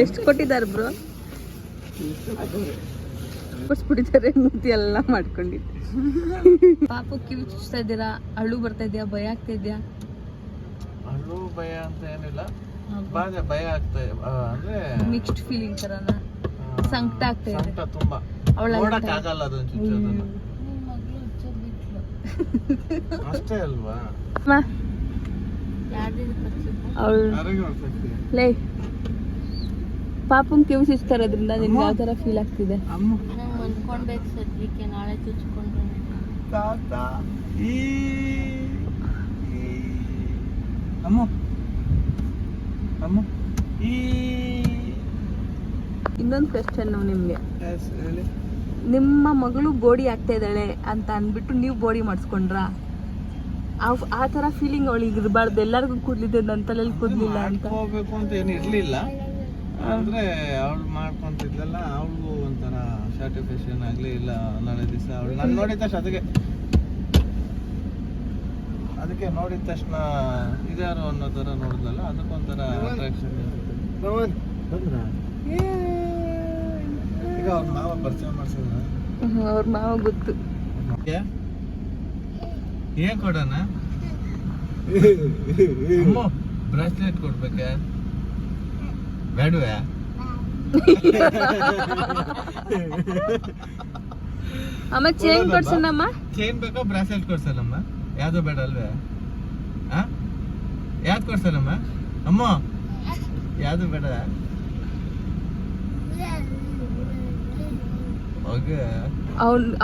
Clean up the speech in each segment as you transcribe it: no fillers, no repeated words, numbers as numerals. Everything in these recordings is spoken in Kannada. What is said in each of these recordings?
ಎಷ್ಟು ಕೊಟ್ಟಿದ್ದಾರೆ ಬ್ರೋ? ಬಿಡಿತಾರೆ ಮೂತಿ ಎಲ್ಲ ಮಾಡ್ಕೊಂಡಿದ್ದೆ. ಪಾಪು ಕಿವಿ ಚುಚ್ತಾ ಇದ್ದೀರಾ? ಅಳು ಬರ್ತಾ ಇದೆಯಾ? ಭಯ ಆಗ್ತಾ ಇದೆಯಾ? ಅಳು ಭಯ ಅಂತ ಏನಿಲ್ಲ, ಭಯ ಆಗ್ತಾ ಅಂದ್ರೆ ಮಿಕ್ಸ್ಡ್ ಫೀಲಿಂಗ್ ತರನ, ಸಂಕಟ ಆಗ್ತಾ ಇದೆ ತುಂಬಾ. ನೋಡಕ್ ಆಗಲ್ಲ ಅದನ್ನ ಚುಚ್ಚೋದನ್ನ ಅಷ್ಟೇ ಅಲ್ವಾ? ಲೇ ಪಾಪನ್ ಕಿವಿ ಚುಚ್ತಾರೆ, ಅದರಿಂದ ನಿಮ್ಗೆ ಯಾವ ತರ ಫೀಲ್ ಆಗ್ತಿದೆ? ಅಂದ್ಕೊಂಡ್ಬೇಕು ಸದ್ಯಕ್ಕೆ, ನಾಳೆ ಚುಚ್ಕೊಂಡ್ರೆ. ಇನ್ನೊಂದು ಕ್ವೆಶ್ಚನ್ ನಿಮ್ಗೆ, ನಿಮ್ಮ ಮಗಳು ಬೋಡಿ ಆಗ್ತಾ ಇದ್ದಾಳೆ ಅಂತ ಅಂದ್ಬಿಟ್ಟು ನೀವು ಬೋಡಿ ಮಾಡಿಸ್ಕೊಂಡ್ರ? ಆ ತರ ಫೀಲಿಂಗ್ ಅವಳಿಗೆ ಇರಬಾರ್ದು, ಎಲ್ಲರಿಗೂ ಕೂದ್ಲಿದೆ ನನ್ನ ತಲೆಯಲ್ಲಿ ಕೂದ್ಲಿಲ್ಲ ಅಂತ ಹೋಗ್ಬೇಕು ಅಂತ ಏನು ಇರ್ಲಿಲ್ಲ. ಅಂದ್ರೆ ಅವಳು ಮಾಡ್ಕೊಂತಿದ್ಲಲ್ಲ, ಅವಳಿಗೂ ಒಂಥರ ಸ್ಯಾಟಿಸ್ಫ್ಯಾಕ್ಷನ್ ಆಗ್ಲಿ ಇಲ್ಲ. ನಾಳೆ ದಿವಸ ಅವಳು ನಾನು ನೋಡಿದ ತಕ್ಷಣ ಅದಕ್ಕೆ ನೋಡಿದ ತಕ್ಷಣ ಇದ್ಯಾರು ಅನ್ನೋ ತರ ನೋಡಿದ್ಲಲ್ಲ, ಅದಕ್ಕೊಂಥರ ಅಟ್ರಾಕ್ಷನ್. ಈಗ ಅವ್ರ ಮಾವ ಪರಿಚಯ ಮಾಡ್ಸಿದ್ರ? ಅವ್ರ ಮಾವ ಗೊತ್ತು. ಏನ್ ಕೊಡೋಣ? ಬ್ರಾಸ್ಲೆಟ್ ಕೊಡ್ಬೇಕ? ಬೇಡವೇ? ಅಮ್ಮ ಚೈನ್ ಕೊಡ್ಸೋಣಮ್ಮ. ಚೈನ್ ಬೇಕೋ ಬ್ರಾಸ್ಲೆಟ್ ಕೊಡ್ಸೋಣಮ್ಮ? ಯಾವ್ದು ಬೇಡ ಅಲ್ವೇ? ಯಾವ್ದು ಕೊಡ್ಸೋಣಮ್ಮ? ಅಮ್ಮ ಯಾವ್ದು ಬೇಡ?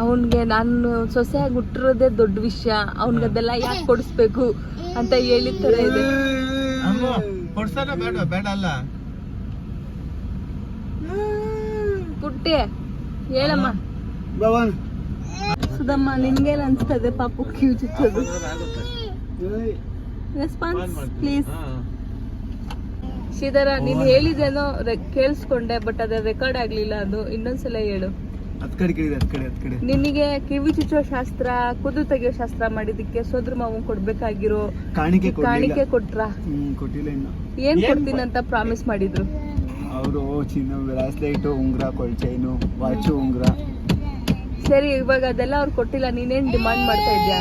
ಅವನ್ಗೆ ನಾನು ಸೊಸೆಯಾಗಿ ಹುಟ್ಟಿರೋದೇ ದೊಡ್ಡ ವಿಷಯ, ಅವನ್ಗದೆಲ್ಲ ಯಾಕೆ ಕೊಡಿಸ್ಬೇಕು ಅಂತ ಹೇಳಿದ ತರ ಇದೆ. ಕೊಡ್ಸೋಣ? ಬೇಡ ಬೇಡ ಅಲ್ಲ ಪುಟ್ಟಿ ಹೇಳಮ್ಮ. ಸುಧಮ್ಮ ನಿನ್ಗೇನ್ ಅನ್ಸ್ತದೆ ಪಾಪು ಕಿವಿ ಚುಚ್ಚೋದು? Response please. ಶ್ರೀಧರ ನೀನ್ ಹೇಳಿದೇನೋ ಕೇಳಿಸ್ಕೊಂಡೆ, ಬಟ್ ಅದ ರೆಕಾರ್ಡ್ ಆಗ್ಲಿಲ್ಲ. ಅದು ಇನ್ನೊಂದ್ಸಲ ಹೇಳು. ನಿನಗೆ ಕಿವಿ ಚುಚ್ಚೋ ಶಾಸ್ತ್ರ, ಕೂದಲು ತೆಗಿಯೋ ಶಾಸ್ತ್ರ ಮಾಡಿದಕ್ಕೆ ಸೋದ್ರ ಮಾವ ಕೊಡ್ಬೇಕಾಗಿರೋ ಕಾಣಿಕೆ ಕೊಟ್ರ? ಕೊಟ್ಟಿಲ್ಲ. ಇನ್ನು ಏನ್ ಕೊಡ್ತೀನಂತ ಪ್ರಾಮಿಸ್ ಮಾಡಿದ್ರು ಅವರು? ಚಿನ್ನ ಬ್ರಾಸ್ಲೆಟ್, ಉಂಗ್ರ, ಕೊಳ್ಚೈನು, ವಾಚು, ಉಂಗ್ರ. ಸರಿ, ಇವಾಗ ಅದೆಲ್ಲ ಅವ್ರು ಕೊಟ್ಟಿಲ್ಲ, ನೀನೇನ್ ಡಿಮಾಂಡ್ ಮಾಡ್ತಾ ಇದ್ಯಾ?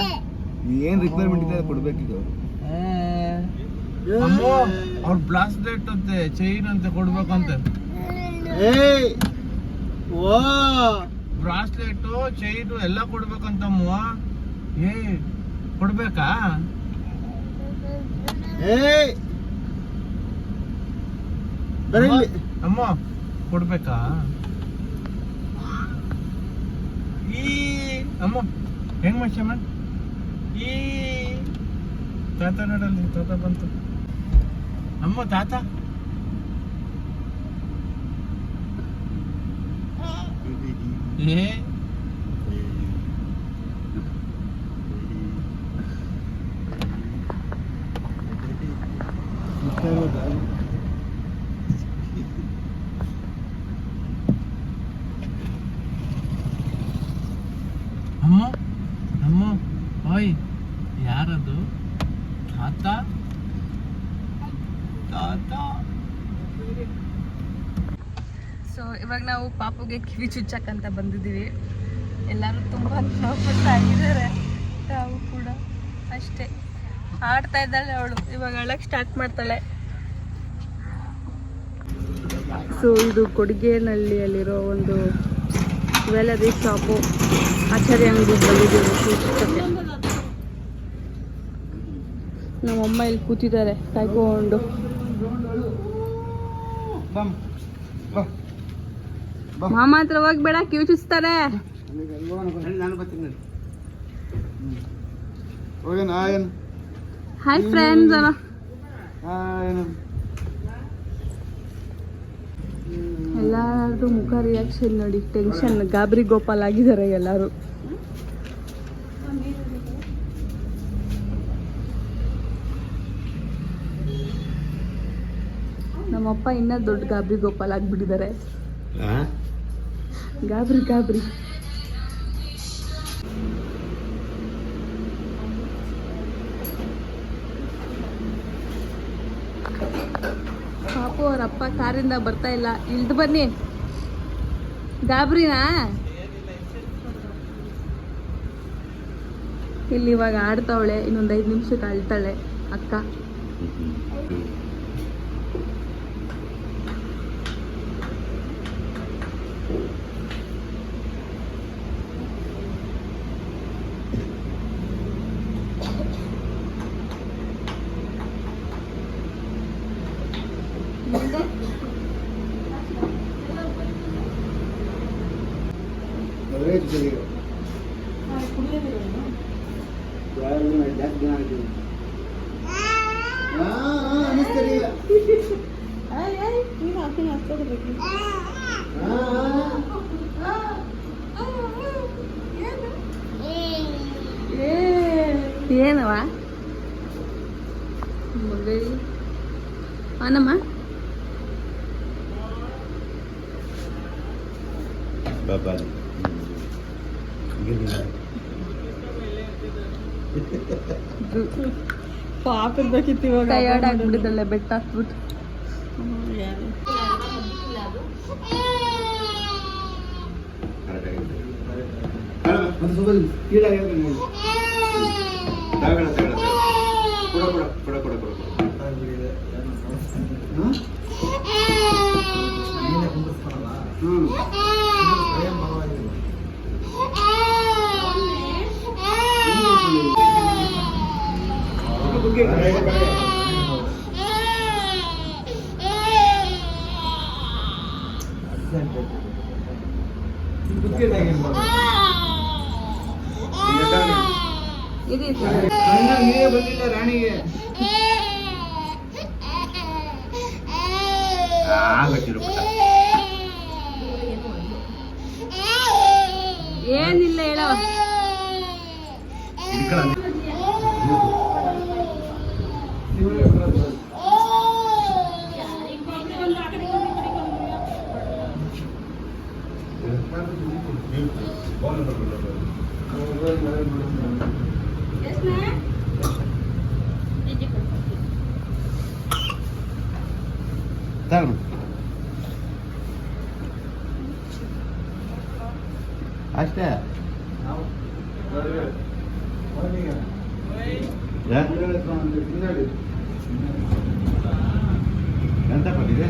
ಏನ್ ರಿಕ್ವೈರ್ಮೆಂಟ್ ಇದೆ ಕೊಡ್ಬೇಕೀಗ ಅವ್ರ ಬ್ರಾಸ್ಲೆಟ್ ಅಂತೆ, ಚೈನ್ ಅಂತೆ ಕೊಡ್ಬೇಕಂತೆ. ಬ್ರಾಸ್ಲೆಟ್, ಚೈನು ಎಲ್ಲ ಕೊಡ್ಬೇಕಂತಮ್ಮ. ಕೊಡ್ಬೇಕಾ? ಅಮ್ಮ ಕೊಡ್ಬೇಕಾ? ಅಮ್ಮ ಹೆಂಗ್ ಮಾಡ್ಸಮ್ಮ? ತಾತ ನೋಡಲ್ಲಿ, ತಾತ ಬಂತು. ಅಮ್ಮ ತಾತ ಅಮ್ಮ ಅಮ್ಮ ಓಯ್ ಯಾರದು? ತಾತ ತಾತ. ಸೊ ಇವಾಗ ನಾವು ಪಾಪುಗೆ ಕಿವಿ ಚುಚ್ಚಕ್ಕಂತ ಬಂದಿದ್ದೀವಿ. ಎಲ್ಲರೂ ತುಂಬ ಆಗಿದ್ದಾರೆ, ನಾವು ಕೂಡ ಅಷ್ಟೇ. ಆಡ್ತಾ ಇದ್ದಾಳೆ ಅವಳು, ಇವಾಗ ಅಳಕ್ಕೆ ಸ್ಟಾರ್ಟ್ ಮಾಡ್ತಾಳೆ. ಸೊ ಇದು ಕೊಡಿಗೇನಹಳ್ಳಿಯಲ್ಲಿರೋ ಒಂದು ಜ್ಯುವೆಲರಿ ಶಾಪು, ಆಚಾರ್ಯ ಅಂಗಡಿ ಬಂದಿದ್ದೀವಿ. ನಮ್ಮಮ್ಮ ಇಲ್ಲಿ ಕೂತಿದ್ದಾರೆ ಕಾಯ್ಕೊಂಡು. ಮಾಮ ಹತ್ರ ಹೋಗ್ಬೇಡ, ಕಿವಿ ಚುಚ್ತಾರೆ. Hi friends. ಎಲ್ಲಾರು ಮುಖ ರಿಯಾಕ್ಷನ್ ನೋಡಿ, ಟೆನ್ಷನ್, ಗಾಬರಿ ಗೋಪಾಲ್ ಆಗಿದ್ದಾರೆ ಎಲ್ಲರೂ. ನಮ್ಮಪ್ಪ ಇನ್ನ ದೊಡ್ಡ ಗಾಬರಿ ಗೋಪಾಲ್ ಆಗ್ಬಿಟ್ಟಿದ್ದಾರೆ. ಗಾಬರಿ ಗಾಬರಿ. ಪಾಪು ಅವ್ರ ಅಪ್ಪ ಕಾರಿಂದ ಬರ್ತಾ ಇಲ್ಲ, ಇಳ್ದು ಬನ್ನಿ. ಗಾಬ್ರಿನಾ? ಇಲ್ಲಿ ಇವಾಗ ಆಡ್ತಾವಳೆ, ಇನ್ನೊಂದು 5 ನಿಮಿಷಕ್ಕೆ ಅಳ್ತಾಳೆ ಅಕ್ಕ. ಏನವ ಆನಮ್ಮ? ಪಾಪರ್ಬೇಕಿತ್ತು ಇವಾಗ. ಟಯರ್ಡ್ ಆಗ್ಬಿಟ್ಟಿದ್ದಾಳೆ ಬೆಟ್ಟ ಹತ್ಬಿಟ್ಟು. ಬಂದಿಲ್ಲ ರಾಣಿಗೆ. ಏನಿಲ್ಲ ಹೇಳವ. ಅಷ್ಟೇ ಎಂತ ಬಂದಿದೆ?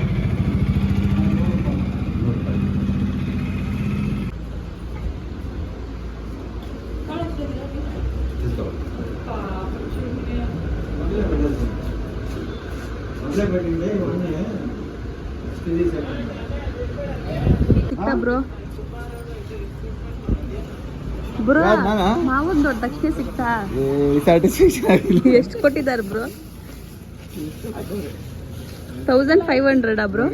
ಸಿಕ್ತಾ ಬ್ರೋ? ಬ್ರೋ ನಾನಾ? ಮಾವನ್ ದೊಡ್ಡ ದಕ್ಷಿಣೆ ಸಿಕ್ತಾ? ಸ್ಯಾಟಿಸ್ಫ್ಯಾಕ್ಷನ್ ಆಗಿಲ್ಲ. ಎಷ್ಟು ಕೊಟ್ಟಿದ್ದಾರೆ ಬ್ರೋ? 1500 ಬ್ರೋ?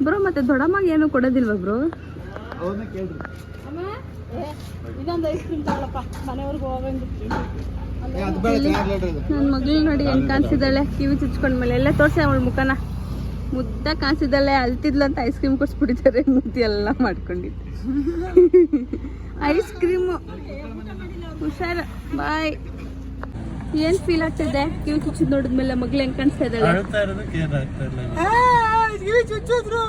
ಬ್ರೋ ಮತ್ತೆ ದೊಡ್ಡಮ್ಮಗೆ ಏನು ಕೊಡೋದಿಲ್ವಾ ಬ್ರೋ? ಅವ್ರನ್ನ ಕೇಳ್ರಿ. ಇದೊಂದು ಐಸ್ ಕ್ರೀಮ್ ತಗೊಳಪ್ಪ, ಮನೆಯವ್ರಿಗೆ ಹೋಗಂಗೆ. ನನ್ನ ಮಗಳು ನೋಡಿ ಹೆಂಗ್ ಕಾಣಿಸಿದಾಳೆ, ಕಿವಿ ಚುಚ್ಕೊಂಡ್ಮೇಲೆ. ಎಲ್ಲ ತೋರ್ಸಿ ಅವಳ ಮುಖನ. ಮುದ್ದ ಕಾಣಿಸಿದಾಳೆ, ಅಲ್ತಿದ್ಲು ಅಂತ ಐಸ್ ಕ್ರೀಮ್ ಕೊಡ್ಸ್ಬಿಟ್ಟಿದ್ದಾರೆ. ಮುದ್ದೆ ಎಲ್ಲ ಮಾಡ್ಕೊಂಡಿದ್ದೆ. Ice cream. ಹುಷಾರು, ಬಾಯ್. ಏನ್ ಫೀಲ್ ಆಗ್ತಿದೆ ಕಿವಿ ಚುಚ್ಚಿದ್ ನೋಡಿದ್ಮೇಲೆ? ಮಗಳು ಹೆಂಗ್ ಕಾಣಿಸ್ತಾ ಇದ್ದಾಳೆ? ಅಳ್ತಾ ಇರೋದಕ್ಕೆ ಏನಾಗ್ತಾ ಇಲ್ಲ. ಕಿವಿ ಚುಚ್ಚಿದ್ರು.